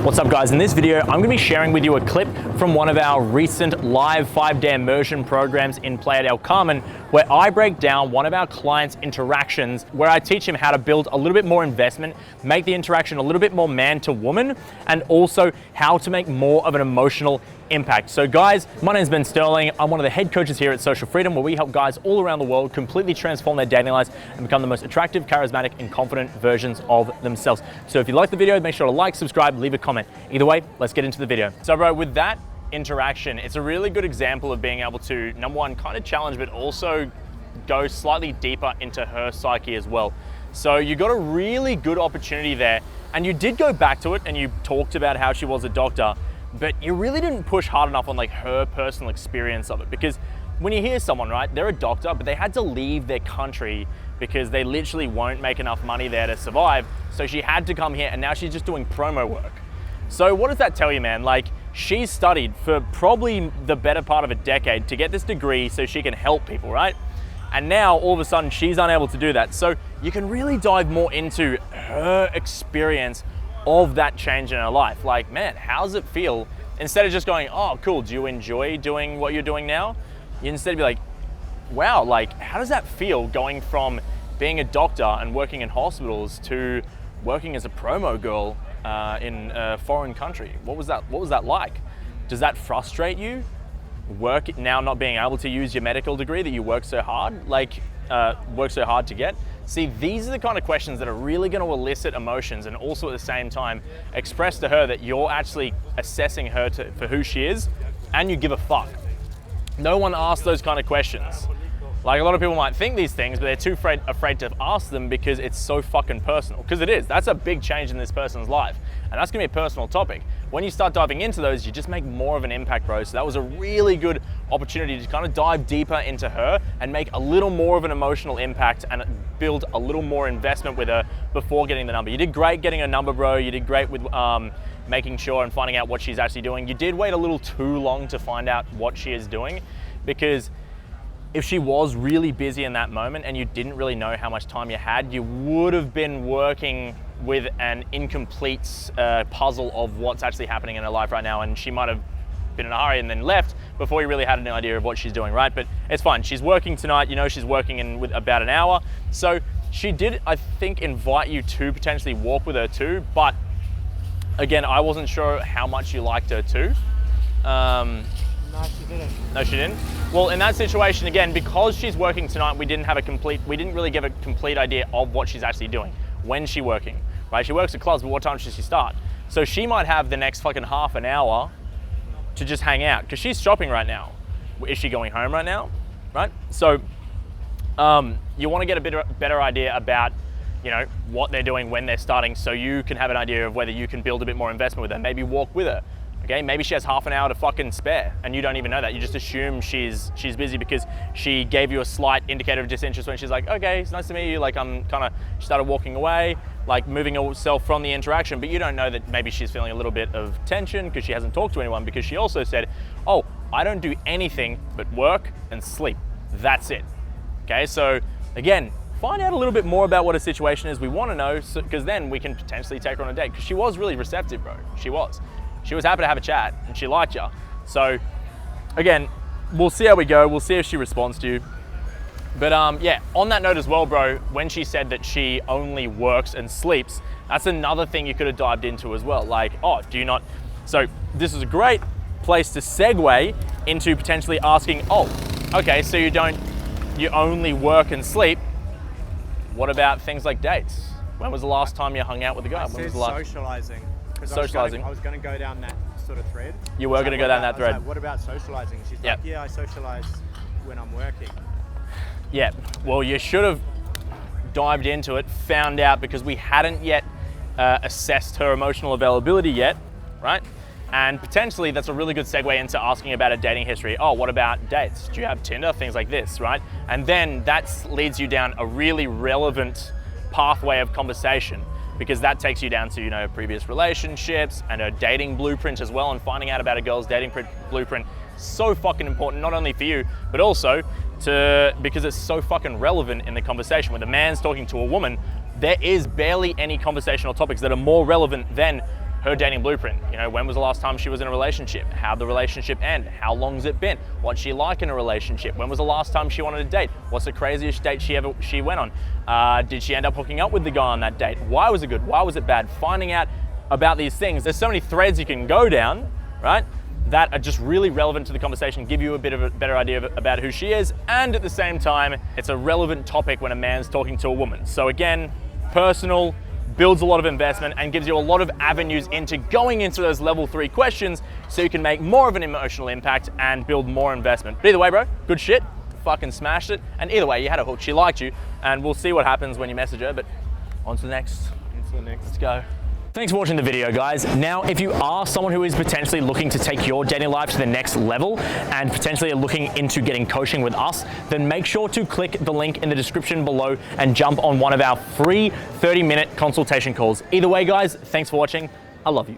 What's up guys, in this video I'm going to be sharing with you a clip from one of our recent live 5-day immersion programs in Playa del Carmen, where I break down one of our clients' interactions, where I teach him how to build a little bit more investment, make the interaction a little bit more man to woman, and also how to make more of an emotional impact. So guys, my name is Ben Sterling. I'm one of the head coaches here at Social Freedom, where we help guys all around the world completely transform their dating lives and become the most attractive, charismatic, and confident versions of themselves. So if you like the video, make sure to like, subscribe, leave a comment. Either way, let's get into the video. So bro, with that interaction, it's a really good example of being able to, number one, kind of challenge, but also go slightly deeper into her psyche as well. So you got a really good opportunity there, and you did go back to it and you talked about how she was a doctor, but you really didn't push hard enough on like her personal experience of it. Because when you hear someone, right, they're a doctor, but they had to leave their country because they literally won't make enough money there to survive. So she had to come here, and now she's just doing promo work. So what does that tell you, man? Like, she's studied for probably the better part of a decade to get this degree so she can help people, right? And now all of a sudden she's unable to do that. So you can really dive more into her experience of that change in her life. Like, man, how does it feel? Instead of just going, oh, cool, do you enjoy doing what you're doing now? You instead be like, wow, like, how does that feel going from being a doctor and working in hospitals to working as a promo girl in a foreign country? What was that like? Does that frustrate you? Work now not being able to use your medical degree that you worked so hard, to get? See, these are the kind of questions that are really going to elicit emotions, and also at the same time express to her that you're actually assessing her for who she is, and you give a fuck. No one asks those kind of questions. Like, a lot of people might think these things, but they're too afraid to ask them because it's so fucking personal. Because it is. That's a big change in this person's life. And that's gonna be a personal topic. When you start diving into those, you just make more of an impact, bro. So that was a really good opportunity to kind of dive deeper into her and make a little more of an emotional impact and build a little more investment with her before getting the number. You did great getting a number, bro. You did great with making sure and finding out what she's actually doing. You did wait a little too long to find out what she is doing, because if she was really busy in that moment and you didn't really know how much time you had, you would have been working with an incomplete puzzle of what's actually happening in her life right now, and she might have been in a hurry and then left before you really had an idea of what she's doing, right? But it's fine. She's working tonight. You know she's working in with about an hour. So she did, I think, invite you to potentially walk with her too, but again, I wasn't sure how much you liked her too. No, she didn't. No, she didn't? Well, in that situation, again, because she's working tonight, we didn't really give a complete idea of what she's actually doing. When's she working, right? She works at clubs, but what time does she start? So she might have the next fucking half an hour to just hang out, because she's shopping right now. Is she going home right now, right? So you want to get a better idea about, you know, what they're doing when they're starting, so you can have an idea of whether you can build a bit more investment with her. Maybe walk with her. Okay, maybe she has half an hour to fucking spare and you don't even know that. You just assume she's busy because she gave you a slight indicator of disinterest when she's like, okay, it's nice to meet you. Like, she started walking away, like moving herself from the interaction, but you don't know that maybe she's feeling a little bit of tension because she hasn't talked to anyone, because she also said, oh, I don't do anything but work and sleep. That's it. Okay, so again, find out a little bit more about what a situation is. We want to know, because then we can potentially take her on a date, because she was really receptive, bro. She was happy to have a chat and she liked you. So again, we'll see how we go. We'll see if she responds to you. But yeah, on that note as well, bro, when she said that she only works and sleeps, that's another thing you could have dived into as well. Like, oh, do you not? So this is a great place to segue into potentially asking, oh, okay, so you only work and sleep. What about things like dates? When was the last time you hung out with a guy? When was the last? Socializing. Socializing. I was going to go down that sort of thread. You were going to go down that thread. Like, what about socializing? She's like, yeah, I socialize when I'm working. Yeah, well, you should have dived into it, found out, because we hadn't yet assessed her emotional availability yet, right? And potentially that's a really good segue into asking about a dating history. Oh, what about dates? Do you have Tinder? Things like this, right? And then that leads you down a really relevant pathway of conversation, because that takes you down to, you know, previous relationships and a dating blueprint as well, and finding out about a girl's dating blueprint. So fucking important, not only for you, but also because it's so fucking relevant in the conversation. When the man's talking to a woman, there is barely any conversational topics that are more relevant than her dating blueprint. You know, when was the last time she was in a relationship? How'd the relationship end? How long's it been? What's she like in a relationship? When was the last time she wanted to date? What's the craziest date she went on? Did she end up hooking up with the guy on that date? Why was it good? Why was it bad? Finding out about these things. There's so many threads you can go down, right? That are just really relevant to the conversation, give you a bit of a better idea about who she is, and at the same time, it's a relevant topic when a man's talking to a woman. So again, personal, builds a lot of investment and gives you a lot of avenues into going into those level 3 questions so you can make more of an emotional impact and build more investment. But either way, bro, good shit, fucking smashed it. And either way, you had a hook, she liked you, and we'll see what happens when you message her, but on to the next. Let's go. Thanks for watching the video, guys. Now, if you are someone who is potentially looking to take your dating life to the next level and potentially are looking into getting coaching with us, then make sure to click the link in the description below and jump on one of our free 30-minute consultation calls. Either way, guys, thanks for watching. I love you.